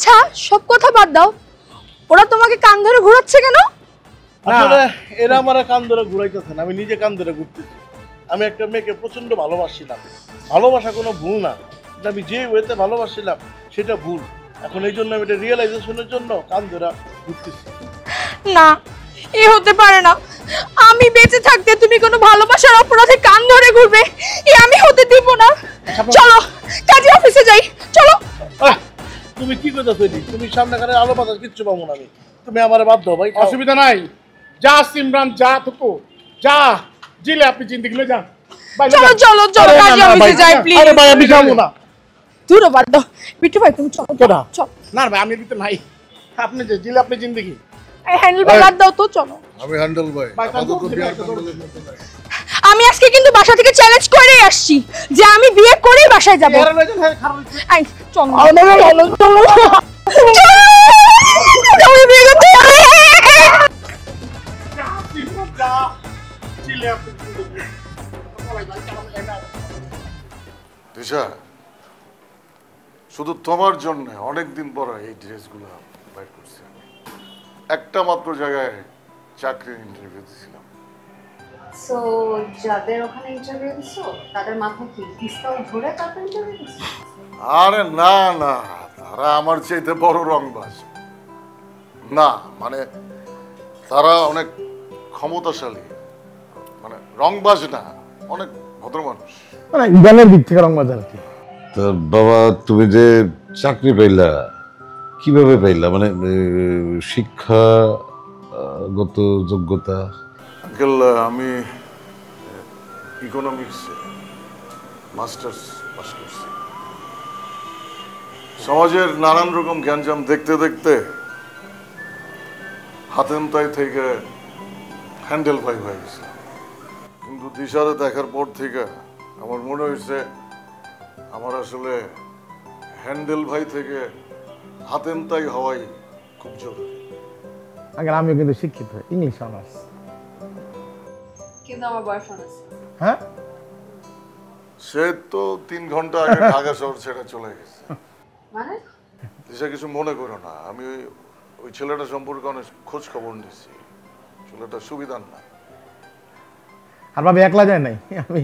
আচ্ছা সব কথা বাদ দাও, ওরা তোমাকে কান ধরে ঘোরাচ্ছে কেন? আসলে এরা আমার কান ধরে ঘুরাইতেছে না, আমি নিজে কান ধরে ঘুরতেছি। আমি একটা মেয়েকে প্রচন্ড ভালোবাসছিলাম, ভালোবাসা কোনো ভুল না, আমি যে ওয়েতে ভালোবাসছিলাম সেটা ভুল। এখন এই জন্য আমি এটা রিয়েলাইজেশনের জন্য কান ধরে ঘুরতেছি। না, এ হতে পারে না। আমি বেঁচে থাকতে তুমি কোনো ভালোবাসার অপরাধে কান ধরে ঘুরবে, এ আমি হতে দিব না। চলো কাজী অফিসে যাই, চলো। তুমি কি করতেছো? তুমি সামনে কানে আলো বাতাস কিচ্ছু পাবো না আমি, তুমি আমারে বাদ দাও ভাই। অসুবিধা নাই, যা সিমরান যা, তুকু যা, জিলে আপনি জিন্দেগি লে যান। চলো চলো চলো কাজী অফিসে যাই প্লিজ। আরে ভাই আমি যাবো না। দূর বাদ দাও বিট্টু ভাই, তুমি চলো চলো। না ভাই আমি দিতে নাই, আপনি যে জিলে আপনি জিন্দেগি। এই হ্যান্ডেল বাদ দাও তো, চলো। আমি হ্যান্ডেল ভাই, আমাদের তো বিয়ার হ্যান্ডেলের মতো নাই। আমি আজকে কিন্তু বাসা থেকে চ্যালেঞ্জ করেই আসছি যে আমি বিয়ে করেই বাসায় যাব। আই চলো চলো আমি বিয়ে করতে যাই। দিশা, শুধু তোমার জন্য অনেকদিন পর এই ড্রেসগুলো বাইর করছি। একটা মাত্র জায়গায় চাকরির ইন্টারভিউ দিয়েছিলাম। সো যাদের ওখানে ইন্টারভিউ দিছো তাদের মাথায় কি পিস্তল ধরে তারপর ইন্টারভিউ দিছো? আরে না না, তারা আমার চাইতে বড় রংবাজ না, মানে তারা অনেক ক্ষমতাশালী, মানে রংবাজ না, অনেক ভদ্র মানুষ, মানে ইদানের দিক থেকে রংবাজ আর কি। তা বাবা তুমি যে চাকরি পাইলা কিভাবে পাইলা, মানে শিক্ষাগত যোগ্যতা? আঙ্কেল আমি ইকোনমিক্সে মাস্টার্স পাস করছি। সমাজের নানান রকম জ্ঞানজাম দেখতে দেখতে হাতেমতাই থেকে হ্যান্ডেল ভাই হয়ে গেছে। কিন্তু দিশারে দেখার পর থেকে আমার মনে হয়েছে আমার আসলে হ্যান্ডেল ভাই থেকে হাতেমতাই হওয়াই খুব জরুরি। আঙ্কেল আমিও কিন্তু শিক্ষিত, ইংলিশ অনার্স। কিন্তু আমার বয়ফ্রেন্ড আছে। হ্যাঁ সে তো 3 ঘন্টা আগে ঢাকা শহর ছেড়ে চলে গেছে। মানে দিশা কিছু মনে করো না, আমি ওই ছেলেটা সম্পর্কে অনেক খোঁজ খবর নিয়েছি, ছেলেটা সুবিধার না। আর ভাবে একলা যায় নাই, আমি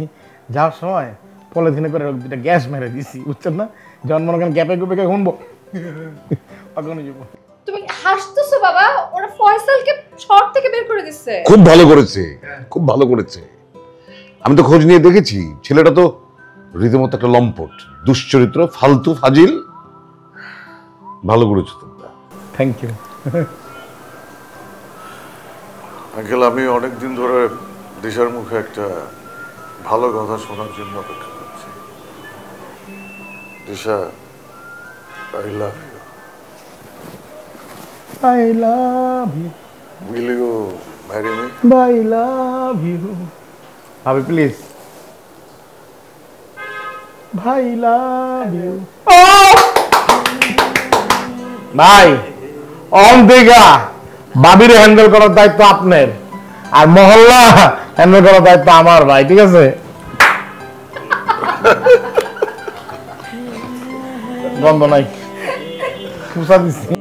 যাওয়ার সময় পলিথিনে করে দুটা গ্যাস মেরে দিছি, বুঝছেন না? যখন মনে করেন গ্যাপে গুপে শুনবো ওখানে যাবো। তুমি হাসতেছো বাবা, ওরা ফয়সালকে শহর থেকে বের করে দিচ্ছে। খুব ভালো করেছে, খুব ভালো করেছে। আমি তো খোঁজ নিয়ে দেখেছি, ছেলেটা তো রীতিমতো একটা লম্পট, দুশ্চরিত্র, ফালতু, ফাজিল। ভালো করেছো তোমরা। থ্যাংক ইউ আঙ্কেল, আমি অনেকদিন ধরে দিশার মুখে একটা ভালো কথা শোনার জন্য অপেক্ষা করছি। Disha, I love you. I love you. Will you marry me? I love you. ভাবি প্লিজ। ভাই লাভ ইউ। ভাই অন্তিকা বাবির হ্যান্ডেল করার দায়িত্ব আপনার, আর মহল্লা হ্যান্ডেল করার দায়িত্ব আমার ভাই, ঠিক আছে? গন্ধ নাই, খুশা দিচ্ছি।